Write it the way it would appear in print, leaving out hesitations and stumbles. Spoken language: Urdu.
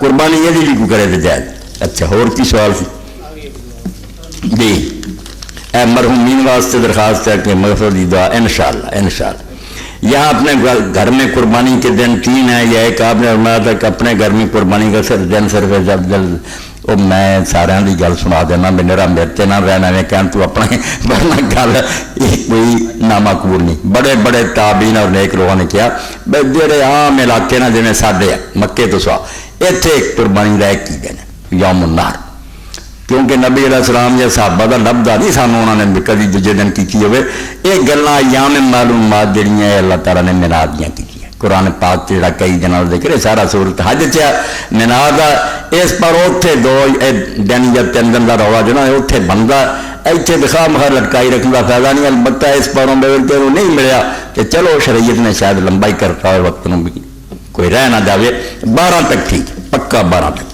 قربانی یہ بھی کرے تو جائز. اچھا اور کی سوال سی جی؟ اے مرحومین واسطے درخواست ہے کہ مغفرت کی دعا انشاءاللہ. یہاں اپنے گھر میں قربانی کے دن 3 ہیں. یا ایک آپ نے فرمایا تھا کہ اپنے گھر میں قربانی کا دن صرف جب وہ میں سارے کی گل سنا دینا میرا مرتے نہ رہنا میں کہ تو اپنے ورنہ گل یہ کوئی نامقبول نہیں. بڑے بڑے تابعین اور نیک لوگوں نے کیا جڑے عام علاقے نا جی ساڈے مکے تو سوا اتنے قربانی کا ایک ہی دن یوم النحر. کیونکہ نبی علیہ السلام یا صحابہ کا لبدا نہیں سانوں انہوں نے کبھی دوجے دن کی ہوئے. یہ گلاں ایام معلومات جہاں اللہ تعالیٰ نے میلاد دیاں کی قرآن پاک سے جڑا کئی دنوں ذکر ہے سارا سورت حج چ میلاد کا. اس پر اتنے 2 دن یا 3 دن کا رولا جو نا اتنے بنتا اتنے دکھا مخا لٹکائی رکھنے کا فائدہ نہیں. البتہ اس پروں بغیر نہیں ملیا کہ چلو شریعت نے شاید لمبائی کرتا ہوئے وقت بھی کوئی رہ نہ جائے. 12 تک ٹھیک پکا 12 تک.